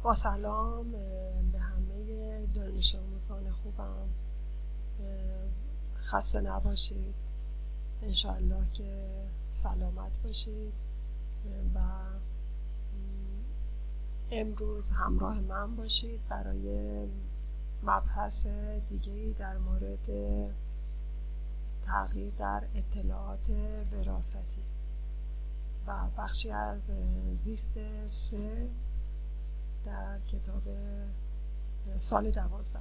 با سلام به همه دانش آموزان خوبم. خسته نباشید، انشاءالله که سلامت باشید و امروز همراه من باشید برای مبحث دیگه‌ای در مورد تغییر در اطلاعات وراثتی و بخشی از زیست 3 در کتاب سال 12.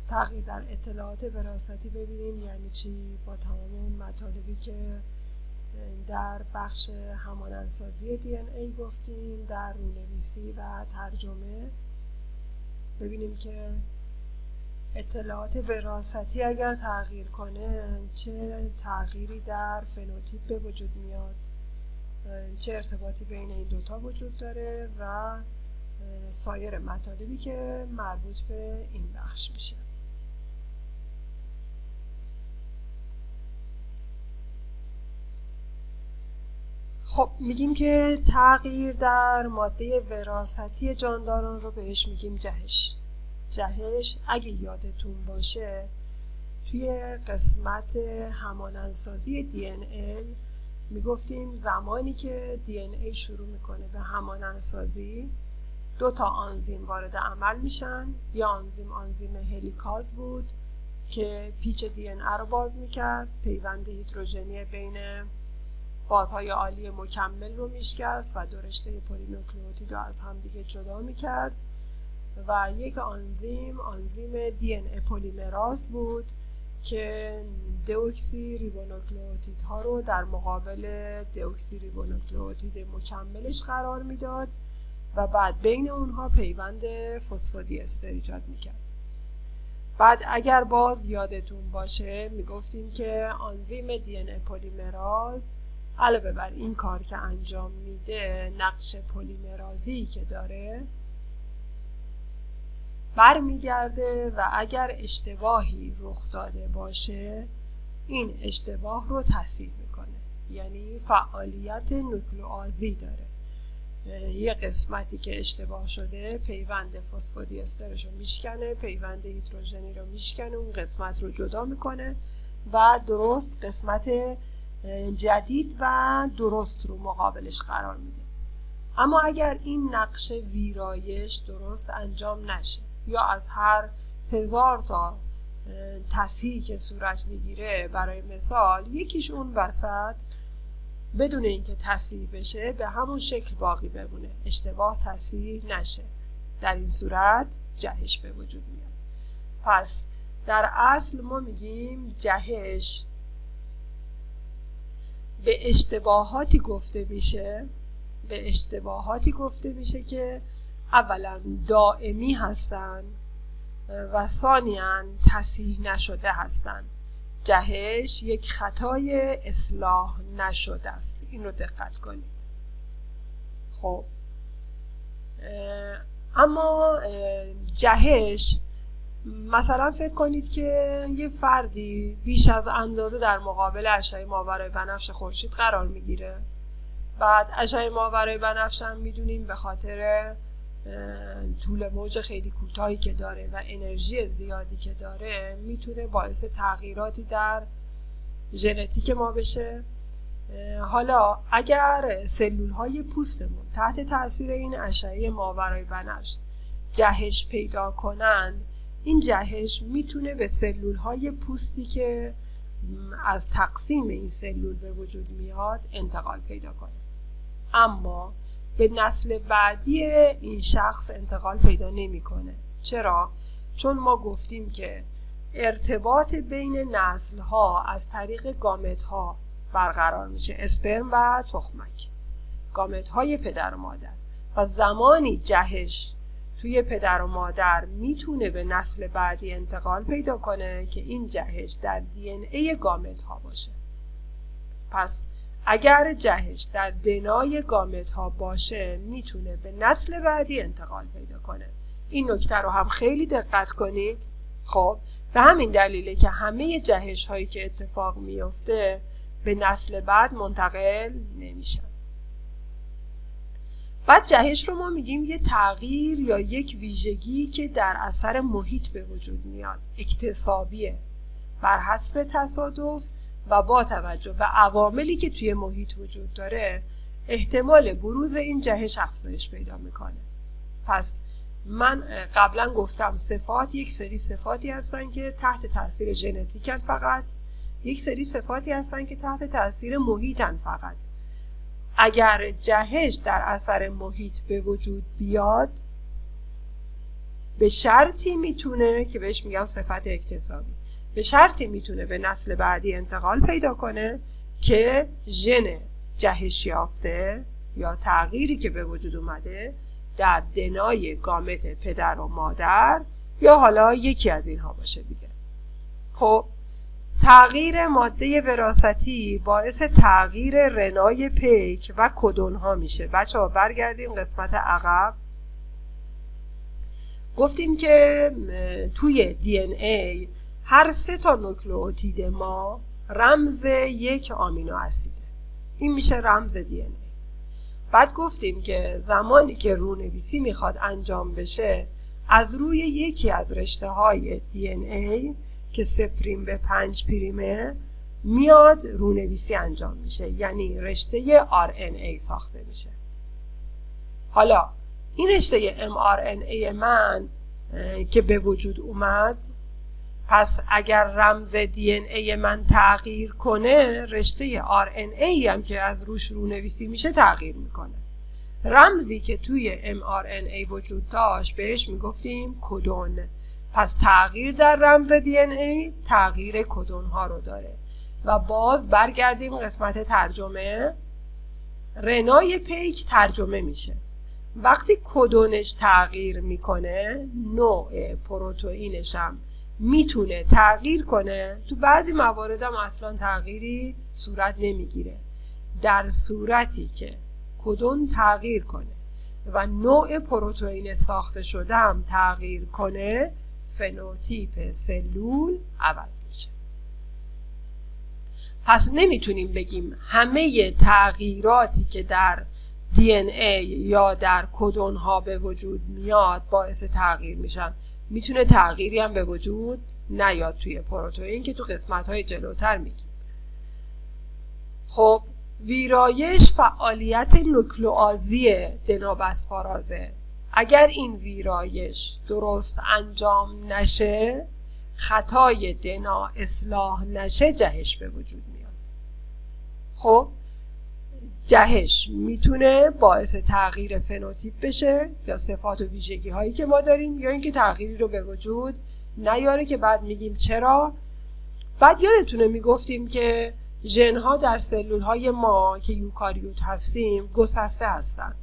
تغییر در اطلاعات وراثتی ببینیم یعنی چی، با تمام اون مطالبی که در بخش همانندسازی DNA گفتیم، در رونویسی و ترجمه. ببینیم که اطلاعات وراثتی اگر تغییر کنه چه تغییری در فنوتیپ به وجود میاد، چه ارتباطی بین این دوتا وجود داره و سایر مطالبی که مربوط به این بخش میشه. خب میگیم که تغییر در ماده وراثتی جانداران رو بهش میگیم جهش. جهش اگه یادتون باشه توی قسمت همانندسازی DNA میگفتیم زمانی که DNA شروع میکنه به همانندسازی 2 آنزیم وارد عمل میشن. یا آنزیم هلیکاز بود که پیچ DNA رو باز میکرد، پیوند هیدروژنی بین بازهای آلی مکمل رو میشکست و 2 رشته پولینوکلئوتید رو از همدیگه جدا میکرد. و یک آنزیم DNA پلیمراز بود که دئوکسی ریبونوکلئوتید ها رو در مقابل دئوکسی ریبونوکلئوتید مکملش قرار میداد و بعد بین اونها پیوند فسفودی استر ایجاد میکرد. بعد اگر باز یادتون باشه میگفتیم که آنزیم DNA پلیمراز علاوه بر این کار که انجام میده، نقش پلیمرازی که داره برمیگرده و اگر اشتباهی رخ داده باشه این اشتباه رو تصحیح میکنه، یعنی فعالیت نوکلئوآزی داره. یه قسمتی که اشتباه شده پیوند فسفودی استرش رو میشکنه، پیوند هیدروژنی رو میشکنه، اون قسمت رو جدا میکنه و درست قسمت جدید و درست رو مقابلش قرار میده. اما اگر این نقش ویرایش درست انجام نشه یا از هر 1000 تا تصحیح که صورت میگیره، برای مثال یکیش اون وسط بدون اینکه تصحیح بشه به همون شکل باقی بمونه، اشتباه تصحیح نشه، در این صورت جهش به وجود میاد. پس در اصل ما میگیم جهش به اشتباهاتی گفته میشه که اولا دائمی هستن و ثانیاً تصحیح نشده هستن. جهش یک خطای اصلاح نشده است، این رو دقت کنید. خب اما جهش، مثلا فکر کنید که یه فردی بیش از اندازه در مقابل اشعه ماورای بنفش خورشید قرار میگیره. بعد اشعه ماورای بنفش هم میدونیم به خاطر طول موج خیلی کوتاهی که داره و انرژی زیادی که داره میتونه باعث تغییراتی در ژنتیک ما بشه. حالا اگر سلول های پوستمون تحت تاثیر این اشعه ماورای بنفش جهش پیدا کنن، این جهش میتونه به سلول های پوستی که از تقسیم این سلول به وجود میاد انتقال پیدا کنه، اما به نسل بعدی این شخص انتقال پیدا نمیکنه. چرا؟ چون ما گفتیم که ارتباط بین نسل ها از طریق گامت ها برقرار میشه، اسپرم و تخمک، گامت های پدر و مادر، و زمانی جهش توی پدر و مادر میتونه به نسل بعدی انتقال پیدا کنه که این جهش در DNA گامت ها باشه. پس اگر جهش در دنای گامت ها باشه میتونه به نسل بعدی انتقال پیدا کنه. این نکته رو هم خیلی دقت کنید. خب به همین دلیله که همه جهش هایی که اتفاق میفته به نسل بعد منتقل نمیشن. بعد جهش رو ما میگیم یه تغییر یا یک ویژگی که در اثر محیط به وجود میاد، اکتسابیه، بر حسب تصادف و با توجه به عواملی که توی محیط وجود داره احتمال بروز این جهش افزایش پیدا میکنه. پس من قبلا گفتم صفات یک سری صفاتی هستن که تحت تاثیر ژنتیکن فقط، یک سری صفاتی هستن که تحت تاثیر محیطن فقط. اگر جهش در اثر محیط به وجود بیاد به شرطی میتونه که بهش میگم صفت اکتسابی، به شرطی میتونه به نسل بعدی انتقال پیدا کنه که ژن جهش یافته یا تغییری که به وجود اومده در دنای گامت پدر و مادر یا حالا یکی از اینها باشه دیگه. خب تغییر ماده وراثتی باعث تغییر رنای پیک و کدون ها میشه. بچه ها برگردیم قسمت عقب. گفتیم که توی دی ان ای هر 3 تا نوکلئوتید ما رمز یک آمینو اسیده، این میشه رمز دی ان ای. بعد گفتیم که زمانی که رونویسی میخواد انجام بشه از روی یکی از رشته های دی ان ای که 3' به 5' میاد رونویسی انجام میشه، یعنی رشته RNA ساخته میشه. حالا این رشته mRNA من که به وجود اومد، پس اگر رمز DNA من تغییر کنه رشته RNA هم که از روش رونویسی میشه تغییر میکنه. رمزی که توی mRNA وجود داشت بهش میگفتیم کدون. پس تغییر در رمز DNA تغییر کدون ها رو داره. و باز برگردیم قسمت ترجمه. رنای پیک ترجمه میشه. وقتی کدونش تغییر میکنه نوع پروتئینش هم میتونه تغییر کنه. تو بعضی موارد هم اصلا تغییری صورت نمیگیره. در صورتی که کدون تغییر کنه و نوع پروتئین ساخته شده هم تغییر کنه فنوتیپ سلول عوض میشه. پس نمیتونیم بگیم همه تغییراتی که در دی ان ای یا در کدون ها به وجود میاد باعث تغییر میشن. میتونه تغییری هم به وجود نیاد توی پروتئین که تو قسمت های جلوتر میگیم. خب ویرایش فعالیت نوکلئازی دنابسپارازه. اگر این ویرایش درست انجام نشه، خطای دنا اصلاح نشه، جهش به وجود میاد. خب جهش میتونه باعث تغییر فنوتیپ بشه یا صفات و ویژگی هایی که ما داریم، یا اینکه تغییری رو به وجود نیاره که بعد میگیم چرا. بعد یادتونه میگفتیم که ژن ها در سلول های ما که یوکاریوت هستیم گسسته هستن.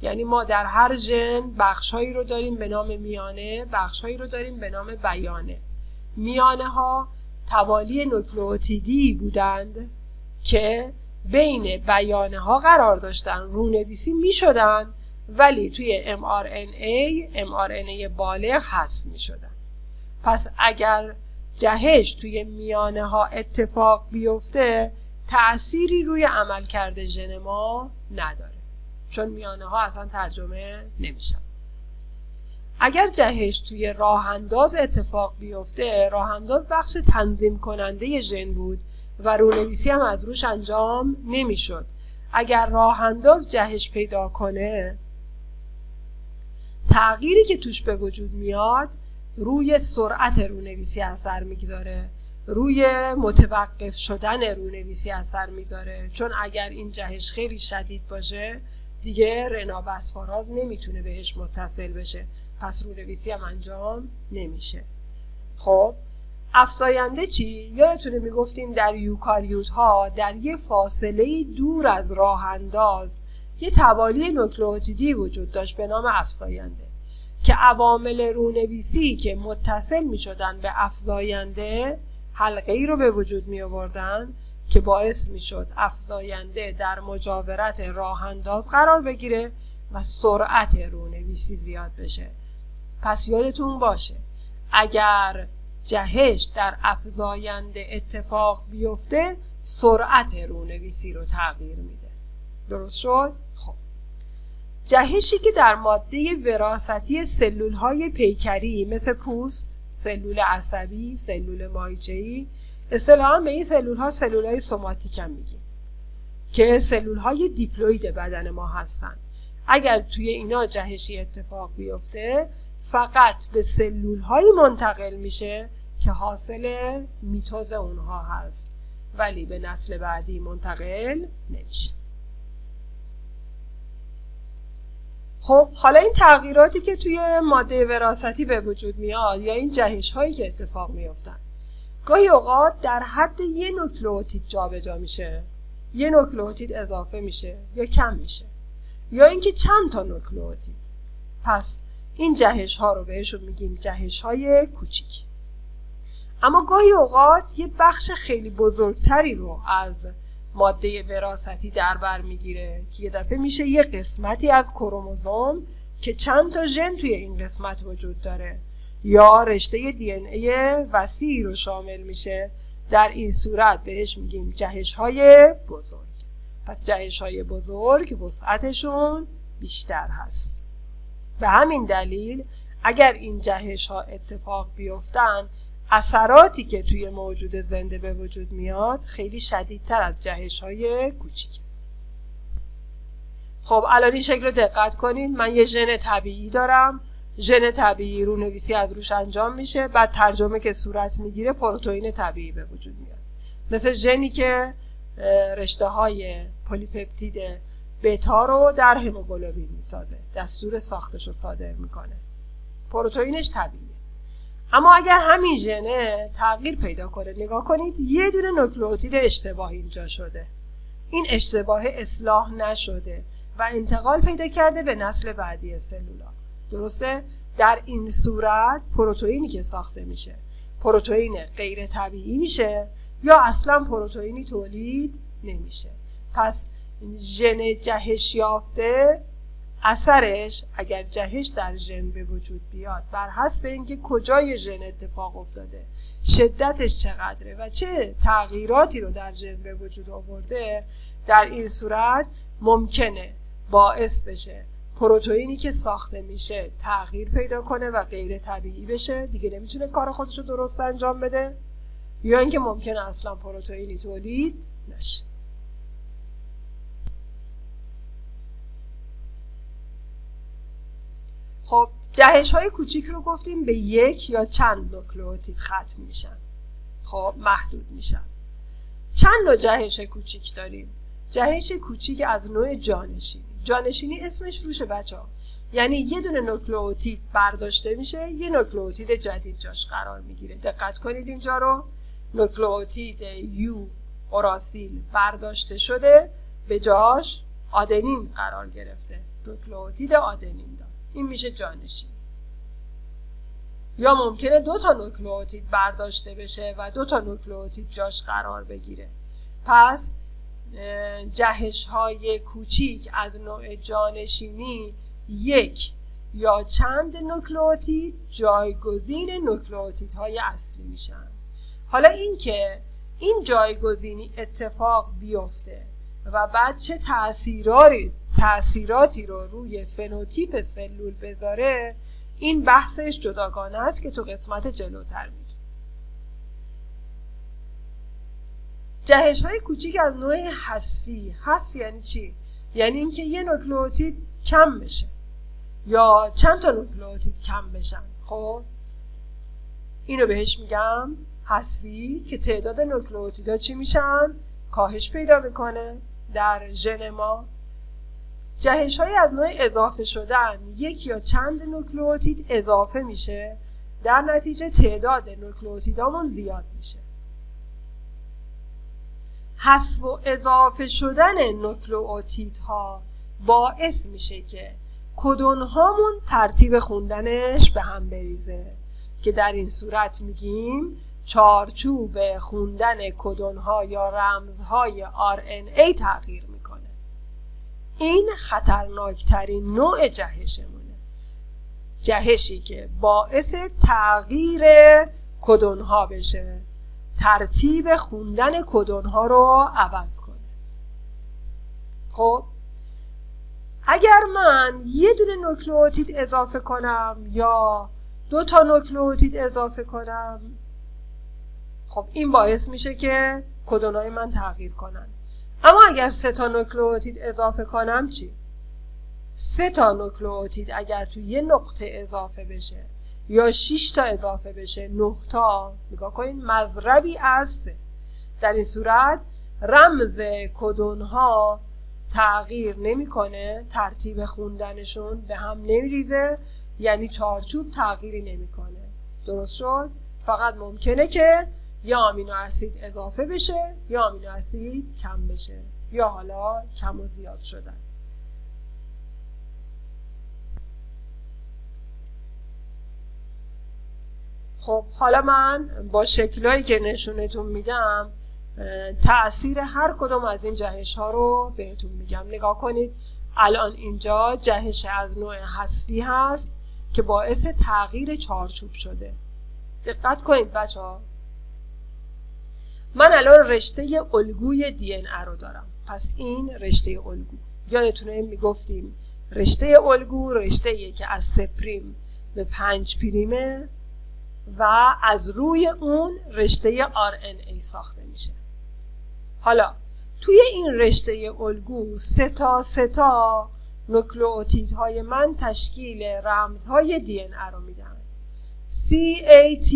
یعنی ما در هر ژن بخش‌هایی رو داریم به نام میانه، بخش‌هایی رو داریم به نام بیانه. میانه ها توالی نوکلئوتیدی بودند که بین بیانه ها قرار داشتن، رونویسی می شدن ولی توی mRNA بالغ حذف می شدن. پس اگر جهش توی میانه ها اتفاق بیفته تأثیری روی عملکرد ژن ما نداره، چون میانه ها اصلا ترجمه نمیشن. اگر جهش توی راه انداز اتفاق بیفته، راه انداز بخش تنظیم کننده ژن بود و رونویسی هم از روش انجام نمیشد. اگر راه انداز جهش پیدا کنه، تغییری که توش به وجود میاد روی سرعت رونویسی اثر میگذاره، روی متوقف شدن رونویسی اثر میذاره. چون اگر این جهش خیلی شدید باشه دیگه رنابسپاراز نمیتونه بهش متصل بشه، پس رونویسی هم انجام نمیشه. خب افزاینده چی؟ یادتونه میگفتیم در یوکاریوت ها در یه فاصله دور از راه انداز یه توالی نوکلئوتیدی وجود داشت به نام افزاینده که عوامل رونویسی که متصل میشدن به افزاینده حلقه‌ای رو به وجود می آوردن که باعث میشد افزاینده در مجاورت راه انداز قرار بگیره و سرعت رونویسی زیاد بشه. پس یادتون باشه اگر جهش در افزاینده اتفاق بیفته سرعت رونویسی رو تغییر میده. درست شد؟ خب جهشی که در ماده وراثتی سلول‌های پیکری مثل پوست، سلول عصبی، سلول مایچه‌ای، اصطلاحاً به این سلول‌ها سلول‌های سوماتیک هم میگیم که سلول‌های دیپلوید بدن ما هستن. اگر توی اینا جهشی اتفاق بیفته فقط به سلول‌هایی منتقل میشه که حاصل میتوز اونها هست، ولی به نسل بعدی منتقل نمیشه. خب حالا این تغییراتی که توی ماده وراثتی به وجود میاد یا این جهش هایی که اتفاق میافتن گاهی اوقات در حد یه نوکلئوتید جابجا میشه، یه نوکلئوتید اضافه میشه یا کم میشه، یا اینکه چند تا نوکلئوتید. پس این جهش ها رو بهشون میگیم جهش های کوچیک. اما گاهی اوقات یه بخش خیلی بزرگتری رو از ماده وراثتی در بر میگیره که یه دفعه میشه یه قسمتی از کروموزوم که چند تا ژن توی این قسمت وجود داره یا رشته دی ان ای وسیعی رو شامل میشه. در این صورت بهش میگیم جهش های بزرگ. پس جهش های بزرگ وسعتشون بیشتر هست. به همین دلیل اگر این جهش ها اتفاق بیفتن اثراتی که توی موجود زنده به وجود میاد خیلی شدیدتر از جهش های کوچیکه. خب الان این شکل رو دقت کنید. من یه ژن طبیعی دارم. ژن طبیعی رو نویسی از روش انجام میشه، بعد ترجمه که صورت میگیره پروتئین طبیعی به وجود میاد. مثل ژنی که رشته های پلیپپتید بتا رو در هموگلوبین میسازه، دستور ساختش رو صادر میکنه. پروتئینش طبیعیه. اما اگر همین ژن تغییر پیدا کنه، نگاه کنید یه دونه نوکلئوتید اشتباه اینجا شده. این اشتباه اصلاح نشده و انتقال پیدا کرده به نسل بعدی سلولا. درسته؟ در این صورت پروتئینی که ساخته میشه پروتئین غیر طبیعی میشه یا اصلا پروتئینی تولید نمیشه. پس ژن جهش یافته اثرش اگر جهش در ژن به وجود بیاد بر حسب اینکه کجای ژن اتفاق افتاده، شدتش چقدره و چه تغییراتی رو در ژن به وجود آورده، در این صورت ممکنه باعث بشه پروتئینی که ساخته میشه تغییر پیدا کنه و غیر طبیعی بشه، دیگه نمیتونه کار خودش رو درست انجام بده، یا اینکه ممکنه اصلا پروتئینی تولید نشه. خب جهش های کوچیک رو گفتیم به یک یا چند نوکلئوتید ختم میشن. خب محدود میشن. چند نوع جهش کوچیک داریم. جهش کوچیک از نوع جانشینی. جانشینی اسمش روشه بچه‌ها. یعنی یه دونه نوکلئوتید برداشته میشه، یه نوکلئوتید جدید جاش قرار میگیره. دقت کنید اینجا رو. نوکلئوتید یو اوراسیل برداشته شده، به جاش آدنین قرار گرفته. نوکلئوتید آدنین دار. این میشه جانشین. یا ممکنه 2 تا نوکلئوتید برداشته بشه و 2 تا نوکلئوتید جاش قرار بگیره. پس جهش های کوچیک از نوع جانشینی یک یا چند نوکلئوتید جایگزین نوکلئوتیدهای اصلی میشن. حالا این که این جایگزینی اتفاق بیفته و بعد چه تأثیراتی رو روی فنوتیپ سلول بذاره، این بحثش جداگانه است که تو قسمت جلوتر میگیم. جهش های کوچیک از نوع حذفی. حذف یعنی چی؟ یعنی اینکه یه نوکلئوتید کم بشه یا چند تا نوکلئوتید کم بشن. خب اینو بهش میگم حذفی، که تعداد نوکلئوتیدها چی میشن؟ کاهش پیدا میکنه در ژن ما. جهش های از نوع اضافه شدن، یک یا چند نوکلئوتید اضافه میشه، در نتیجه تعداد نوکلئوتیدامون زیاد میشه. حذف و اضافه شدن نوکلئوتیدها باعث میشه که کدون هامون ترتیب خوندنش به هم بریزه، که در این صورت میگیم چارچوب خوندن کدون ها یا رمزهای RNA تغییر میکنه. این خطرناکترین نوع جهشمونه. جهشی که باعث تغییر کدون ها بشه، ترتیب خوندن کدون ها رو عوض کنه. خب اگر من من یه دونه نوکلئوتید اضافه کنم یا 2 تا نوکلئوتید اضافه کنم، خب این باعث میشه که کدونای من تغییر کنن. اما اگر 3 تا نوکلئوتید اضافه کنم چی؟ 3 تا نوکلئوتید اگر تو یه نقطه اضافه بشه یا 6 تا اضافه بشه، 9 تا، نگاه کنید مضربی از 3. در این صورت رمز کدون ها تغییر نمیکنه، ترتیب خوندنشون به هم نمیریزه، یعنی چارچوب تغییری نمیکنه. درست شد؟ فقط ممکنه که یا آمینو اسید اضافه بشه یا آمینو اسید کم بشه، یا حالا کم و زیاد شدن. خب حالا من با شکلایی که نشونتون میدم تأثیر هر کدوم از این جهش ها رو بهتون میگم. نگاه کنید، الان اینجا جهش از نوع حذفی هست که باعث تغییر چارچوب شده. دقت کنید بچه ها، من الان رشته الگوی دی ان ا رو دارم. پس این رشته الگو، یادتونه میگفتیم رشته الگو رشته‌ایه که از 3' به 5' و از روی اون رشته RNA ساخته میشه. حالا توی این رشته الگو 3 تا نوکلئوتیدهای من تشکیل رمزهای دی ان ا رو میدن. CAT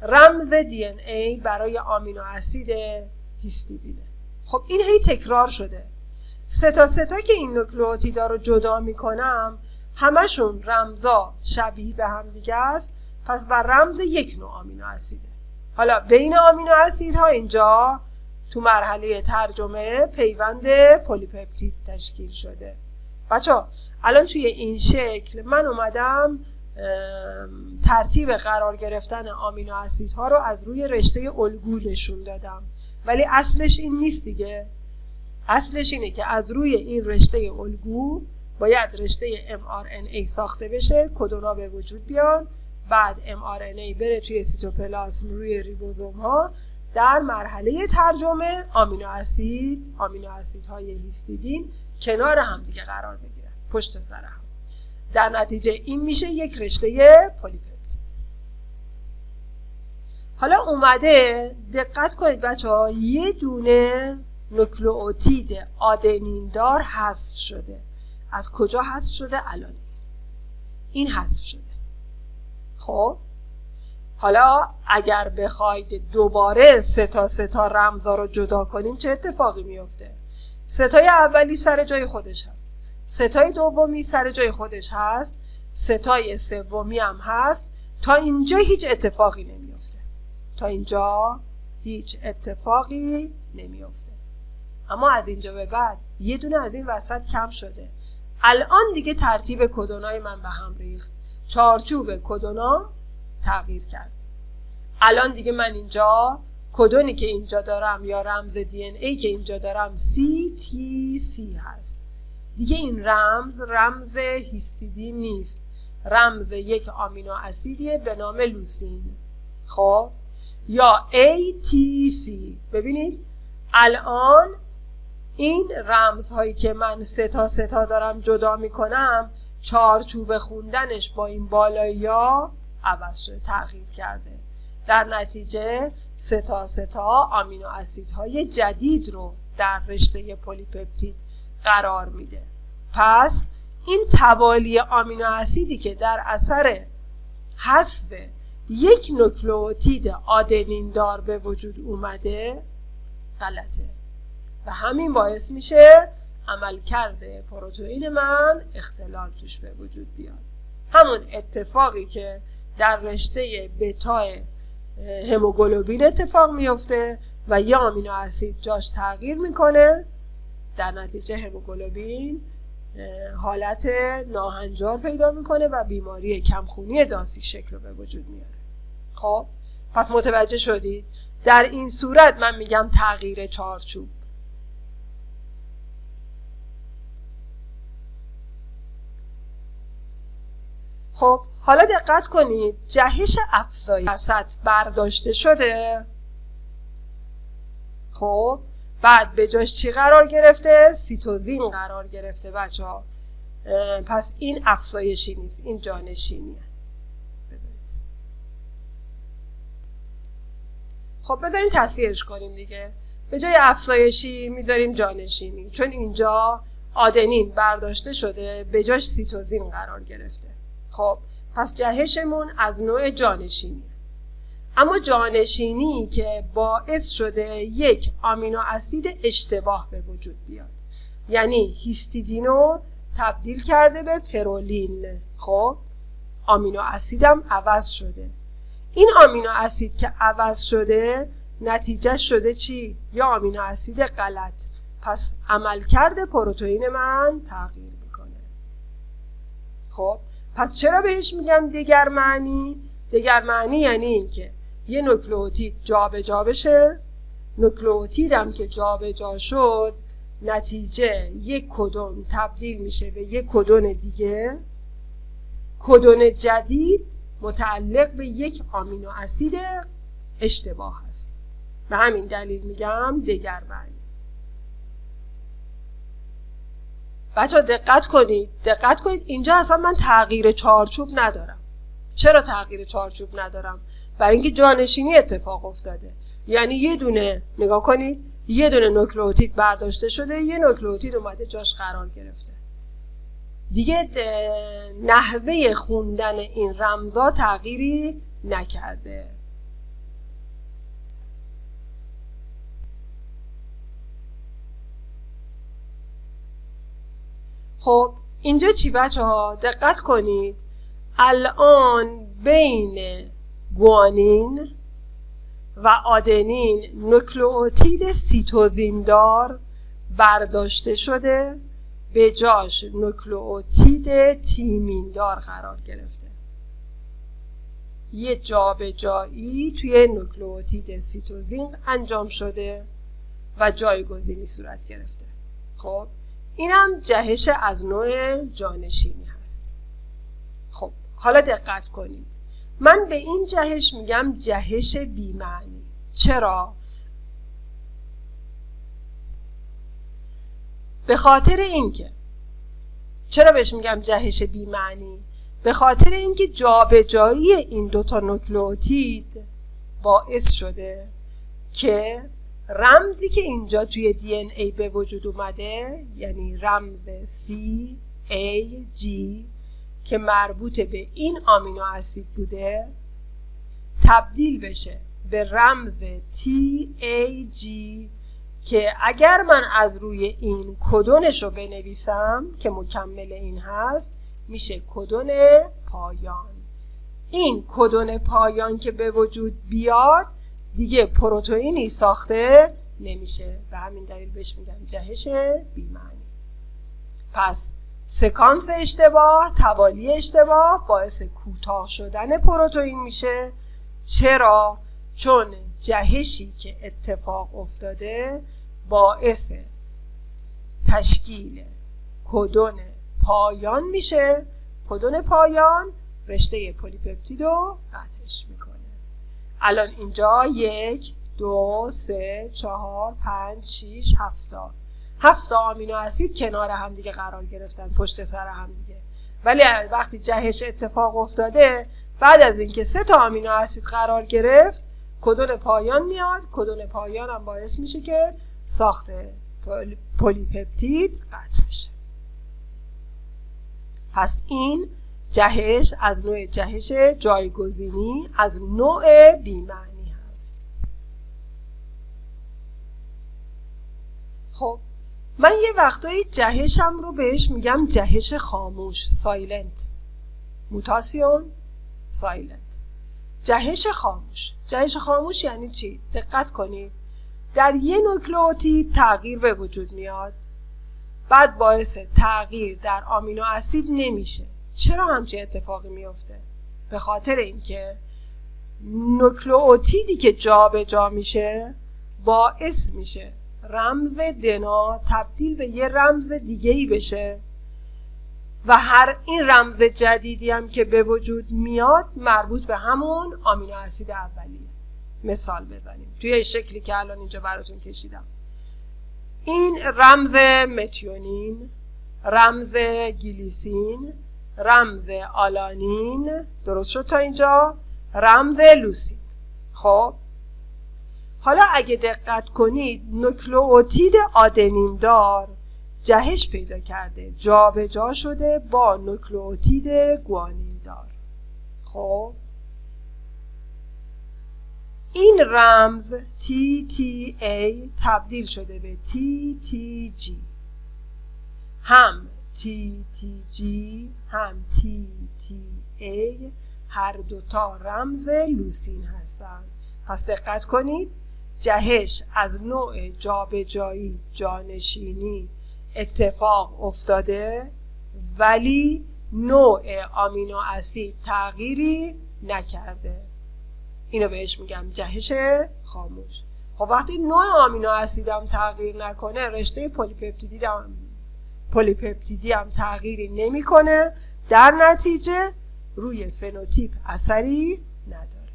رمز دی ان ای برای آمینو اسید هیستیدینه. خب این هی تکرار شده. 3 تا که این نوکلئوتیدا رو جدا میکنم همشون رمزا شبیه به هم دیگه است، پس بر رمز یک نوع آمینو اسیده. حالا بین آمینو اسیدها اینجا تو مرحله ترجمه پیوند پلی‌پپتید تشکیل شده. بچه‌ها الان توی این شکل من اومدم ترتیب قرار گرفتن آمینو اسیدها رو از روی رشته الگو نشون دادم، ولی اصلش این نیست دیگه. اصلش اینه که از روی این رشته الگو باید رشته mRNA ساخته بشه، کدونا به وجود بیان، بعد mRNA بره توی سیتوپلاسم روی ریبوزوم ها، در مرحله ترجمه آمینو اسیدهای هیستیدین کنار هم دیگه قرار بگیرن، پشت سر هم. در نتیجه این میشه یک رشته پلی‌پپتید. حالا اومده دقت کنید بچه‌ها، یه دونه نوکلئوتید آدنین دار حذف شده. از کجا حذف شده؟ الان این حذف شده. خب حالا اگر بخواید دوباره 3 تا رمزا رو جدا کنیم چه اتفاقی میفته؟ 3 تای اولی سر جای خودش هست، 3 تای دومی سر جای خودش هست، 3 تای سومی هم هست. تا اینجا هیچ اتفاقی نمیفته، تا اینجا هیچ اتفاقی نمیفته. اما از اینجا به بعد یه دونه از این وسط کم شده. الان دیگه ترتیب کدونای من به هم ریخت، چارچوب کدونا تغییر کرد. الان دیگه من اینجا کدونی که اینجا دارم یا رمز دی ان ای که اینجا دارم CTC هست. دیگه این رمز هیستیدین نیست، رمز یک آمینو اسیدیه به نام لوسین. خب یا ATC. ببینید الان این رمزهایی که من 3 تا دارم جدا میکنم، چارچوب خوندنش با این بالایی‌ها عوض شده، تغییر کرده. در نتیجه 3 تا آمینو اسیدهای جدید رو در رشته پلی‌پپتید قرار میده. پس این توالی آمینو اسیدی که در اثر حذف یک نوکلئوتید آدنین دار به وجود اومده غلطه و همین باعث میشه عملکرد پروتئین من اختلال توش به وجود بیاد. همون اتفاقی که در رشته بتا هموگلوبین اتفاق میفته و یا آمینو اسید جاش تغییر میکنه، در نتیجه هموگلوبین حالت ناهنجار پیدا میکنه و بیماری کمخونی داسی شکل رو به وجود میاره. خب پس متوجه شدید؟ در این صورت من میگم تغییر چارچوب. خب حالا دقت کنید، جهش افزایی وسط برداشته شده. خب بعد به جاش چی قرار گرفته؟ سیتوزین قرار گرفته بچه ها. پس این افزایشی نیست، این جانشینیه. خب بذارین تصحیحش کنیم دیگه. به جای افزایشی میذاریم جانشینی، چون اینجا آدنین برداشته شده به جاش سیتوزین قرار گرفته. خب پس جهشمون از نوع جانشینیه. اما جانشینی که باعث شده یک آمینو اسید اشتباه به وجود بیاد، یعنی هیستیدینو تبدیل کرده به پرولین. خب آمینو اسیدم عوض شده. این آمینو اسید که عوض شده نتیجه شده چی؟ یا آمینو اسید غلط. پس عملکرد پروتئین من تغییر میکنه. خب پس چرا بهش میگم دگرمعنی؟ دگرمعنی یعنی این که یه نوکلئوتید جابجا بشه، نوکلئوتیدم که جابجا شد نتیجه یک کدون تبدیل میشه به یک کدون دیگه. کدون جدید متعلق به یک آمینو اسید اشتباه است. به همین دلیل میگم دگرمعنی. بچه‌ها دقت کنید اینجا اصلا من تغییر چارچوب ندارم. چرا تغییر چارچوب ندارم؟ برای اینکه جانشینی اتفاق افتاده. یعنی یه دونه نگاه کنید، یه دونه نوکلئوتید برداشته شده، یه نوکلئوتید اومده جاش قرار گرفته. دیگه نحوه خوندن این رمزا تغییری نکرده. خب اینجا چی بچه ها؟ دقت کنید. الان بین گوانین و آدنین نوکلئوتید سیتوزین دار برداشته شده، به جاش نوکلئوتید تیمین دار قرار گرفته. یه جابجایی توی نوکلئوتید سیتوزین انجام شده و جایگزینی صورت گرفته. خب اینم جهش از نوع جانشینی هست. خب حالا دقت کنید. من به این جهش میگم جهش بی‌معنی. چرا؟ به خاطر اینکه چرا بهش میگم جهش بی‌معنی؟ به خاطر اینکه جابجایی این دوتا نوکلئوتید باعث شده که رمزی که اینجا توی دی ان ای به وجود اومده، یعنی رمز CAG که مربوط به این آمینو اسید بوده، تبدیل بشه به رمز TAG که اگر من از روی این کدونش رو بنویسم که مکمل این هست، میشه کدون پایان. این کدون پایان که به وجود بیاد دیگه پروتئینی ساخته نمیشه. به همین دلیل بهش میگم جهش بی‌معنی. پس سکانس اشتباه، توالی اشتباه باعث کوتاه شدن پروتئین میشه. چرا؟ چون جهشی که اتفاق افتاده باعث تشکیل کدون پایان میشه. کدون پایان رشته پلیپپتید رو قطعش میکنه. الان اینجا 1 2 3 4 5 6 7 آمینو اسید کنار هم دیگه قرار گرفتن، پشت سر هم دیگه. ولی وقتی جهش اتفاق افتاده، بعد از اینکه 3 تا آمینو اسید قرار گرفت، کدون پایان میاد. کدون پایان هم باعث میشه که ساخت پلیپپتید قطع بشه. پس این جهش از نوع جهش جایگزینی از نوع بی‌معنی هست. خب من یه وقتایی جهشم رو بهش میگم جهش خاموش، سایلنت. موتاسیون سایلنت. جهش خاموش. جهش خاموش یعنی چی؟ دقت کنید. در یه نوکلئوتید تغییر به وجود میاد، بعد باعث تغییر در آمینو اسید نمیشه. چرا همچین اتفاقی میفته؟ به خاطر اینکه نوکلئوتیدی که جابجا میشه باعث میشه رمز دنا تبدیل به یه رمز دیگه‌ای بشه و هر این رمز جدیدی هم که به وجود میاد مربوط به همون آمینو اسید اولیه. مثال بزنیم توی شکلی که الان اینجا براتون کشیدم. این رمز متیونین، رمز گلیسین، رمز آلانین، درست شد تا اینجا، رمز لوسین. خب حالا اگه دقت کنید نوکلئوتید آدنین دار جهش پیدا کرده، جابجا شده با نوکلئوتید گوانین دار. خب این رمز TTA تبدیل شده به TTG، هم TTG هم TTA هر دوتا رمز لوسین هستن. پس دقت کنید جهش از نوع جابجایی جانشینی اتفاق افتاده ولی نوع آمینو اسید تغییری نکرده. اینو بهش میگم جهش خاموش. خب وقتی نوع آمینو اسیدم تغییر نکنه رشته پلیپپتیدی هم تغییری نمیکنه، در نتیجه روی فنوتیپ اثری نداره.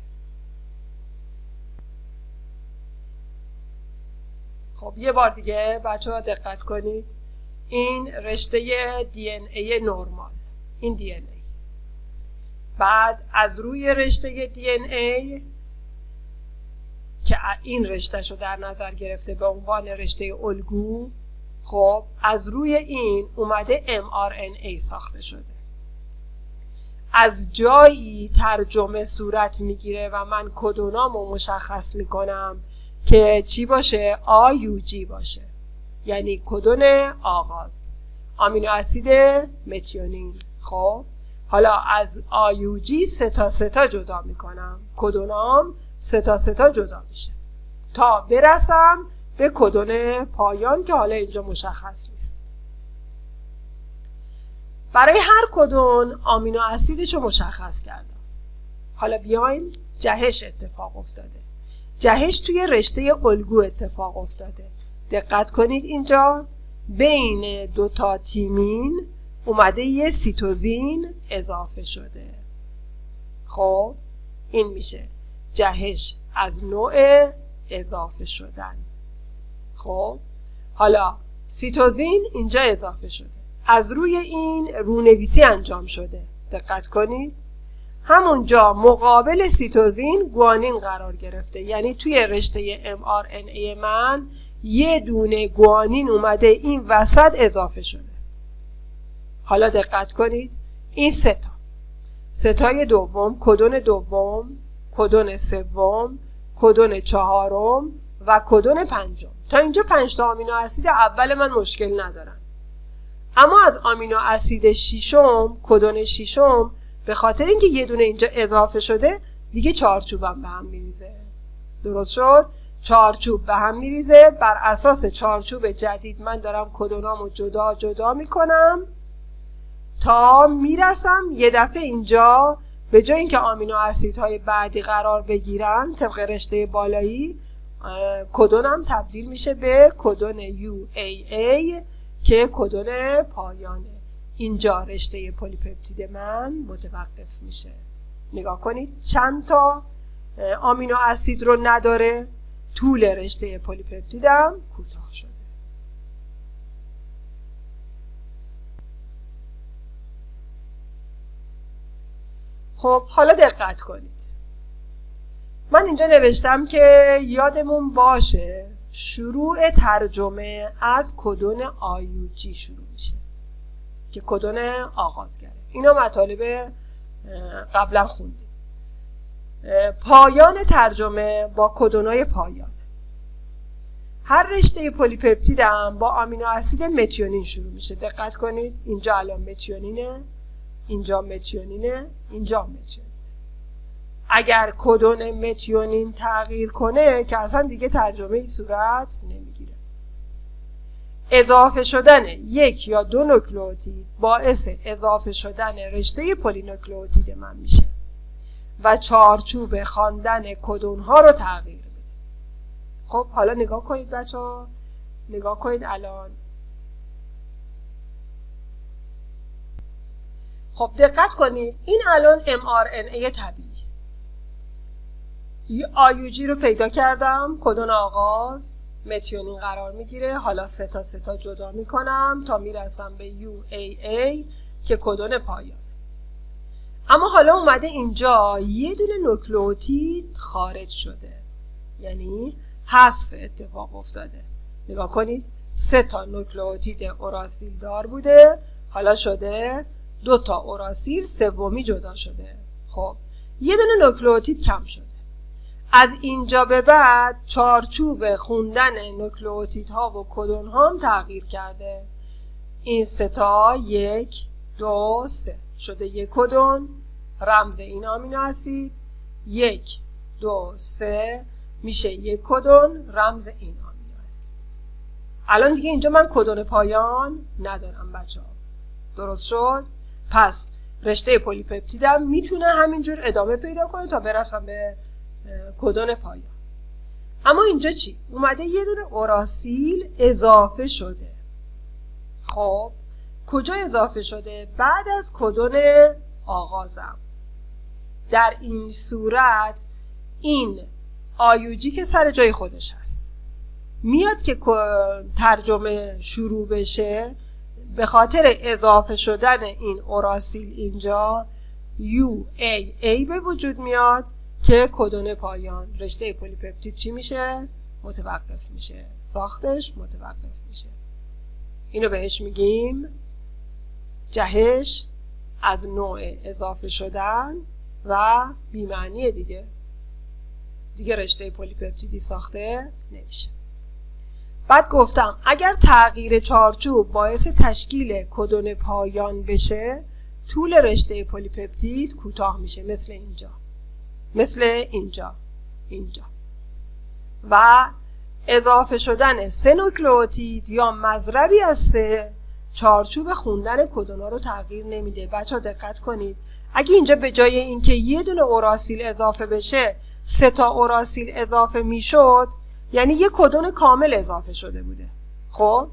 خب یه بار دیگه بچه ها دقت کنید، این رشته DNA نرمال، این DNA. بعد از روی رشته DNA که این رشته شو در نظر گرفته به عنوان رشته الگو، خب از روی این اومده mRNA ساخته شده. از جایی ترجمه صورت میگیره و من کدونامو مشخص میکنم که چی باشه؟ IUG باشه، یعنی کدون آغاز، آمینو اسید متیونین. خب حالا از IUG سه تا جدا میکنم، کدونام سه تا جدا میشه تا برسم به کدون پایان که حالا اینجا مشخص نیست. برای هر کدون آمینو اسیدشو مشخص کردم. حالا بیایم جهش اتفاق افتاده. جهش توی رشته الگو اتفاق افتاده. دقت کنید اینجا بین دوتا تیمین اومده یه سیتوزین اضافه شده. خب این میشه جهش از نوع اضافه شدن. خب حالا سیتوزین اینجا اضافه شده، از روی این رونویسی انجام شده. دقت کنید همونجا مقابل سیتوزین گوانین قرار گرفته، یعنی توی رشته mRNA من یه دونه گوانین اومده این وسط اضافه شده. حالا دقت کنید این ستای دوم، کدون سوم، کدون چهارم و کدون پنجم. تا اینجا 5 تا آمینو اسید اول من مشکل ندارن، اما از آمینو اسید ششم، کدون ششم، به خاطر اینکه یه دونه اینجا اضافه شده دیگه چارچوبم به هم میریزه. درست شد؟ چارچوب به هم میریزه. بر اساس چارچوب جدید من دارم کدونامو جدا جدا میکنم تا میرسم یه دفعه اینجا به جای اینکه آمینو اسیدهای بعدی قرار بگیرن طبق رشته بالایی، کدونم تبدیل میشه به کدون UAA که کدون پایانه. اینجا رشته پلیپپتید من متوقف میشه. نگاه کنید چند تا آمینو اسید رو نداره، طول رشته پلیپپتیدم کوتاه شده. خب حالا دقت کنید، من اینجا نوشتم که یادمون باشه شروع ترجمه از کدون IUG شروع میشه که کدون آغازگره. اینا مطالب قبلا خوندیم. پایان ترجمه با کدونای پایان. هر رشته پلیپپتید هم با آمینو اسید متیونین شروع میشه. دقت کنید اینجا الان متیونینه، اینجا متیونینه، اینجا متیونینه. اگر کدون متیونین تغییر کنه که اصلا دیگه ترجمه ای صورت نمیگیره. اضافه شدن 1 یا 2 نوکلئوتید باعث اضافه شدن رشته پلینوکلئوتید من میشه و چارچوب خواندن کدون ها رو تغییر میده. خب حالا نگاه کنید بچه‌ها، نگاه کنید الان. خب دقت کنید این الان mRNA طبیعی. IUG رو پیدا کردم، کدون آغاز، متیونین قرار میگیره. حالا سه تا جدا میکنم تا میرسم به UAA که کدون پایان. اما حالا اومده اینجا یه دونه نوکلئوتید خارج شده، یعنی حذف اتفاق افتاده. نگاه کنید، 3 نوکلئوتید اوراسیل دار بوده، حالا شده 2 اوراسیل، سومی جدا شده. خب یه دونه نوکلئوتید کم شده. از اینجا به بعد چارچوب خوندن نوکلئوتیدها و کدون ها هم تغییر کرده. این 3 1 2 3 شده یک کدون، رمز این آمینو اسید 1 2 3 میشه یک کدون، رمز این آمینو اسید. الان دیگه اینجا من کدون پایان ندارم بچه‌ها. درست شد؟ پس رشته پلی‌پپتیدم میتونه همینجور ادامه پیدا کنه تا برسم به کدون پایان. اما اینجا چی؟ اومده یه دونه اوراسیل اضافه شده. خب کجا اضافه شده؟ بعد از کدون آغازم. در این صورت این آیوجی که سر جای خودش هست میاد که ترجمه شروع بشه، به خاطر اضافه شدن این اوراسیل اینجا UAA به وجود میاد که کدون پایان. رشته پلی‌پپتید چی میشه؟ متوقف میشه، ساختش متوقف میشه. اینو بهش میگیم جهش از نوع اضافه شدن و بی‌معنی دیگه رشته پلی‌پپتیدی ساخته نمیشه. بعد گفتم اگر تغییر چارچوب باعث تشکیل کدون پایان بشه، طول رشته پلی‌پپتید کوتاه میشه، مثل اینجا و اضافه شدن 3 نوکلئوتید یا مضربی از 3 چارچوب خوندن کدونا رو تغییر نمیده. بچه ها دقت کنید، اگه اینجا به جای اینکه یه دونه اوراسیل اضافه بشه 3 اوراسیل اضافه میشد، یعنی یه کدون کامل اضافه شده بوده. خب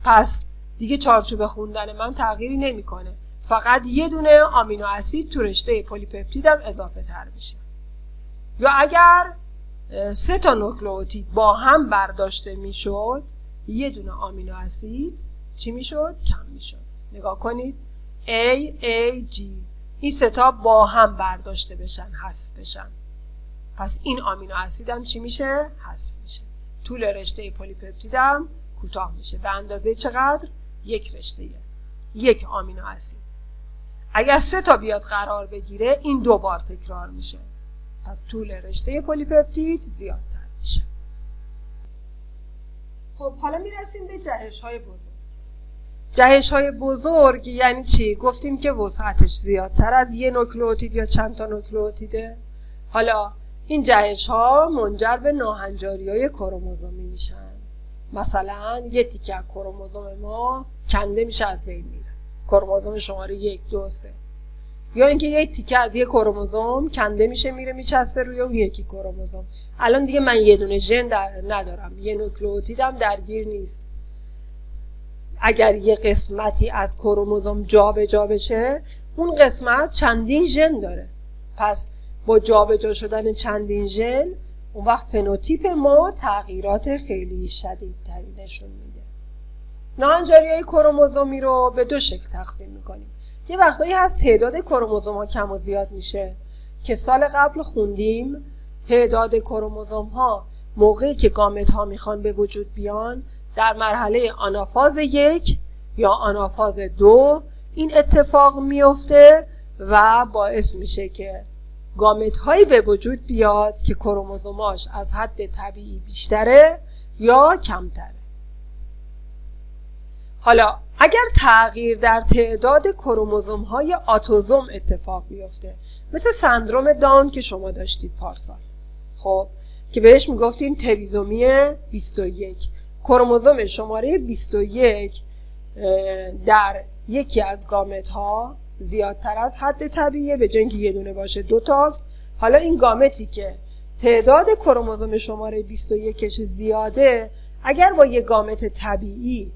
پس دیگه چارچوب خوندن من تغییری نمیکنه، فقط یه دونه آمینو اسید تو رشته پلی‌پپتیدم اضافه تر میشه. یا اگر 3 نوکلئوتید با هم برداشته میشد، یه دونه آمینو اسید چی میشد؟ کم میشد. نگاه کنید AAG، این 3 با هم برداشته بشن، حذف بشن، پس این آمینو اسیدم چی میشه؟ حذف میشه. طول رشته پلی‌پپتیدم کوتاه میشه. به اندازه چقدر؟ 1 رشته، 1 آمینو اسید. اگر 3 بیاد قرار بگیره، این 2 بار تکرار میشه، پس طول رشته پلی‌پپتید زیادتر میشه. خب حالا میرسیم به جهش‌های بزرگ. جهش‌های بزرگ یعنی چی؟ گفتیم که وسعتش زیادتر از یه نوکلئوتید یا چند تا نوکلئوتیده. حالا این جهش‌ها منجر به ناهنجاری‌های کروموزومی میشن. مثلا یه تیکه از کروموزوم ما کنده میشه، از بین میره، کروموزوم شماره 1 2 3. یا اینکه یه تیکه از یه کروموزوم کنده میشه، میره میچسبه روی اون یکی کروموزوم. الان دیگه من یه دونه ژن ندارم، یه نوکلئوتیدم درگیر نیست. اگر یه قسمتی از کروموزوم جابجا بشه، اون قسمت چندین ژن داره. پس با جابجا شدن چندین ژن، اون وقت فنوتیپ ما تغییرات خیلی شدیدتری نشون میده. ناهنجاری‌های کروموزومی رو به 2 شکل تقسیم میکنیم. یه وقتایی هست تعداد کروموزوم‌ها کم و زیاد میشه که سال قبل خوندیم. تعداد کروموزوم‌ها موقعی که گامت‌ها میخوان به وجود بیان، در مرحله آنافاز 1 یا آنافاز 2 این اتفاق میفته و باعث میشه که گامت‌هایی به وجود بیاد که کروموزوماش از حد طبیعی بیشتره یا کمتره. حالا اگر تغییر در تعداد کروموزوم‌های آتوزوم اتفاق بیفته، مثل سندروم داون که شما داشتید پارسال، خب که بهش میگفتیم تریزومی 21، کروموزوم شماره 21 در یکی از گامت‌ها زیادتر از حد طبیعیه، به جای اینکه یه دونه باشه 2 تاست. حالا این گامتی که تعداد کروموزوم شماره 21ش زیاده، اگر با یه گامت طبیعی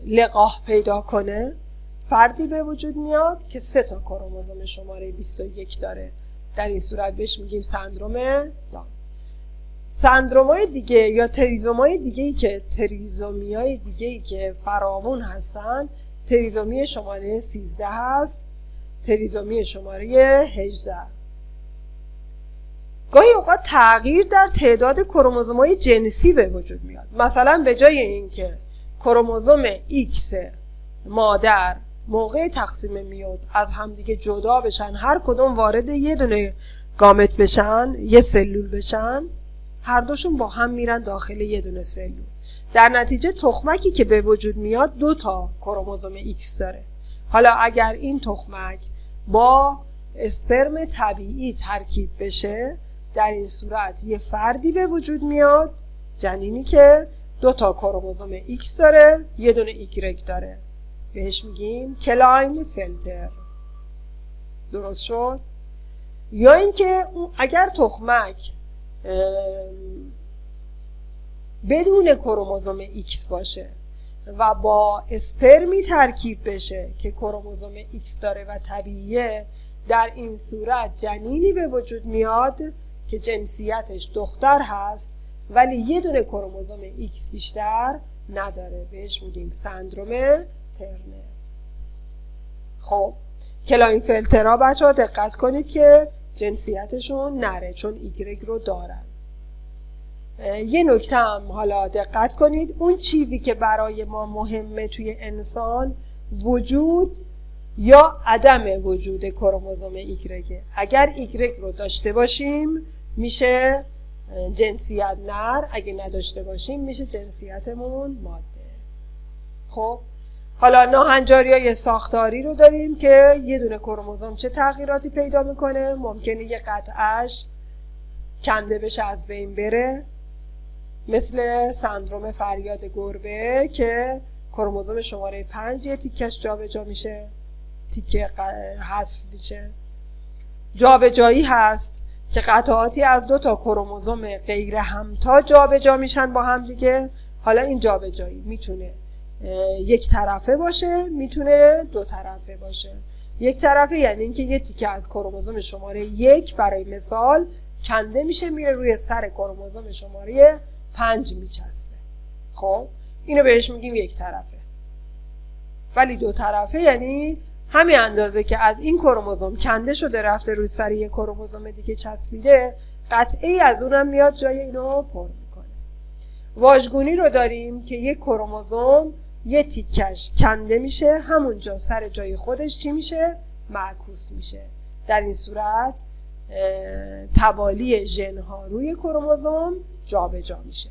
لقاح پیدا کنه، فردی به وجود میاد که 3 کروموزوم شماره 21 داره. در این صورت بهش میگیم سندروم داون. سندرومای دیگه یا تریزومیای دیگه‌ای که فراوون هستن، تریزومی شماره 13 هست، تریزومی شماره 18. گاهی اوقات تغییر در تعداد کروموزوم‌های جنسی به وجود میاد. مثلا به جای اینکه کروموزوم X مادر موقع تقسیم میوز از همدیگه جدا بشن، هر کدوم وارد یه دونه گامت بشن، یه سلول بشن، هر دوشون با هم میرن داخل یه دونه سلول. در نتیجه تخمکی که به وجود میاد 2 تا کروموزوم X داره. حالا اگر این تخمک با اسپرم طبیعی ترکیب بشه، در این صورت یه فردی به وجود میاد، جنینی که 2 تا کروموزوم X داره، یه دونه Y داره. بهش میگیم کلاینفلتر. درست شد؟ یا اینکه اگر تخمک بدون کروموزوم X باشه و با اسپرمی ترکیب بشه که کروموزوم X داره و طبیعیه، در این صورت جنینی به وجود میاد که جنسیتش دختر هست ولی یه دونه کروموزوم X بیشتر نداره. بهش میگیم سندروم ترنر. خب کلاینفلترها بچه‌ها دقت کنید که جنسیتشون نره، چون ایگرگ رو دارن. یه نکته هم حالا دقت کنید، اون چیزی که برای ما مهمه توی انسان وجود یا عدم وجود کروموزوم ایگرگه. اگر ایگرگ رو داشته باشیم میشه جنسیت نر، اگه نداشته باشیم میشه جنسیتمون ماده. خب حالا ناهنجاری‌های ساختاری رو داریم که یه دونه کروموزوم چه تغییراتی پیدا میکنه. ممکنه یه قطعش کنده بشه، از بین بره، مثل سندروم فریاد گربه که کروموزوم شماره 5 یه تیکش جابجا میشه، تیکه حذف میشه. جابجایی هست که قطعاتی از 2 تا کروموزوم غیر همتا جابجا میشن با هم دیگه. حالا این جابجایی میتونه یک طرفه باشه، میتونه 2 طرفه باشه. یک طرفه یعنی اینکه یه تیکه از کروموزوم شماره 1 برای مثال کنده میشه، میره روی سر کروموزوم شماره 5 میچسبه. خب اینو بهش میگیم یک طرفه. ولی 2 طرفه یعنی همین اندازه که از این کروموزوم کنده شده رفته روی سر یک کروموزوم دیگه چسبیده، قطعی از اونم میاد جای اینو پر میکنه. واژگونی رو داریم که یک کروموزوم یه تیکش کنده میشه، همونجا سر جای خودش چی میشه؟ معکوس میشه. در این صورت توالی ژن‌ها روی کروموزوم جابجا میشه.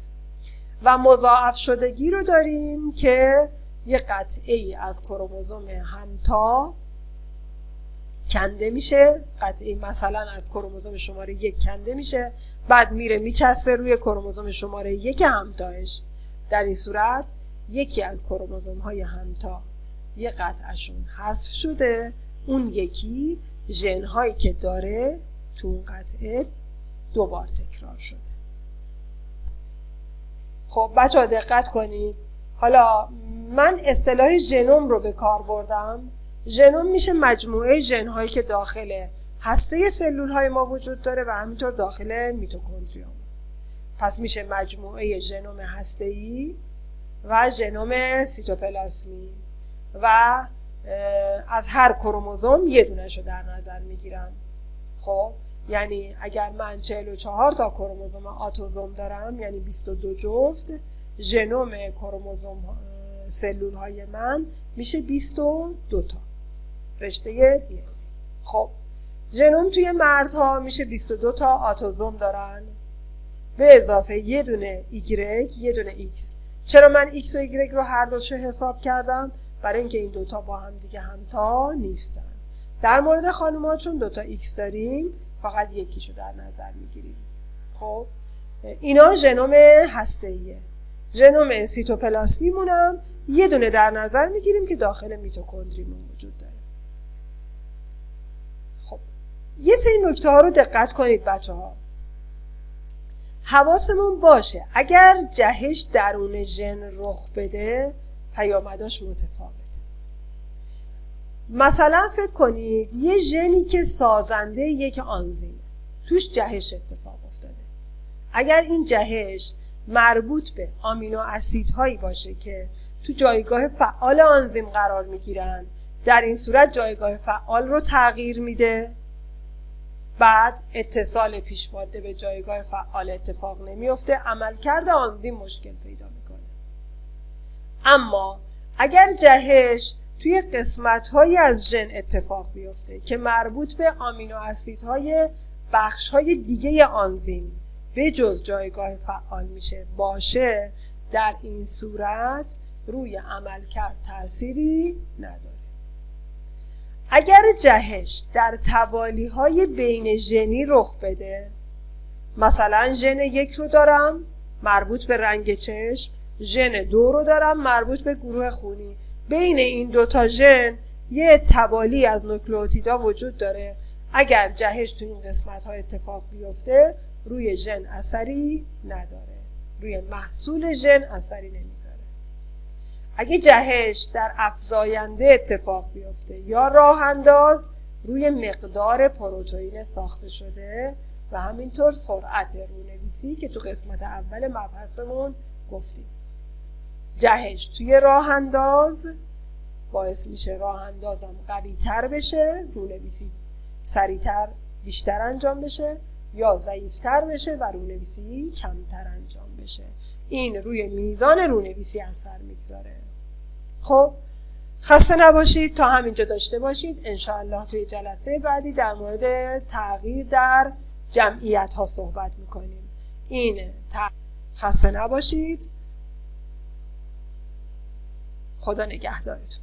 و مضاعف شدگی رو داریم که یه قطعی از کروموزوم همتا کنده میشه، قطعی مثلا از کروموزوم شماره 1 کنده میشه، بعد میره میچسبه روی کروموزوم شماره 1 همتاش. در این صورت یکی از کروموزوم های همتا یه قطعشون حذف شده، اون یکی ژن هایی که داره تو اون قطعه 2 بار تکرار شده. خب بچه‌ها دقت کنید، حالا من اصطلاح ژنوم رو به کار بردم. ژنوم میشه مجموعه ژن هایی که داخل هسته سلول های ما وجود داره و همینطور داخل میتوکندریوم. پس میشه مجموعه ژنوم هسته‌ای و ژنوم سیتوپلاسمی و از هر کروموزوم یه دونش رو در نظر میگیرم. خب یعنی اگر من 44 تا کروموزوم آتوزوم دارم، یعنی 22 جفت، ژنوم کروموزوم سلول های من میشه 22 تا رشته دی ان ای. خب ژنوم توی مردها میشه 22 تا آتوزوم دارن به اضافه یه دونه ایگرگ، یه دونه ایکس. چرا من ایکس و ایگرگ رو هر دوشو حساب کردم؟ برای اینکه این دوتا با هم دیگه همتا نیستن. در مورد خانوما چون 2 تا ایکس داریم فقط یکیشو در نظر میگیریم. خب اینا ژنوم هسته‌ایه. ژنوم سیتوپلاسمیمونم یه دونه در نظر میگیریم که داخل میتوکندریمون وجود داره. خب یه سری نکته ها رو دقت کنید بچه‌ها. حواسمون باشه اگر جهش درون ژن رخ بده پیامداش متفاوته. مثلا فکر کنید یه ژنی که سازنده یک آنزیمه، توش جهش اتفاق افتاده. اگر این جهش مربوط به آمینو اسیدهایی باشه که تو جایگاه فعال آنزیم قرار میگیرن، در این صورت جایگاه فعال رو تغییر میده، بعد اتصال پیش ماده به جایگاه فعال اتفاق نمیفته، عملکرد آنزیم مشکل پیدا میکنه. اما اگر جهش توی قسمت‌هایی از ژن اتفاق بیفته که مربوط به آمینو اسیدهای بخش‌های دیگه آنزیم به جز جایگاه فعال میشه باشه، در این صورت روی عملکرد تأثیری نداره. اگر جهش در توالیهای بین ژنی رخ بده، مثلا ژن 1 رو دارم مربوط به رنگ چشم، ژن 2 رو دارم مربوط به گروه خونی، بین این دوتا ژن یه توالی از نوکلئوتیدا وجود داره، اگر جهش تو این قسمت ها اتفاق بیفته روی ژن اثری نداره، روی محصول ژن اثری نمیذاره. اگه جهش در افزاینده اتفاق بیفته یا راه انداز، روی مقدار پروتئین ساخته شده و همینطور سرعت رونویسی که تو قسمت اول مبحثمون گفتیم. جهش توی راه انداز باعث میشه راه اندازم قوی تر بشه، رونویسی سریعتر بیشتر انجام بشه، یا ضعیفتر بشه و رونویسی کمتر انجام بشه. این روی میزان رونویسی اثر میگذاره. خب خسته نباشید، تا همینجا داشته باشید. انشاءالله توی جلسه بعدی در مورد تغییر در جمعیت ها صحبت میکنیم. خسته نباشید. خدا نگهدارتون.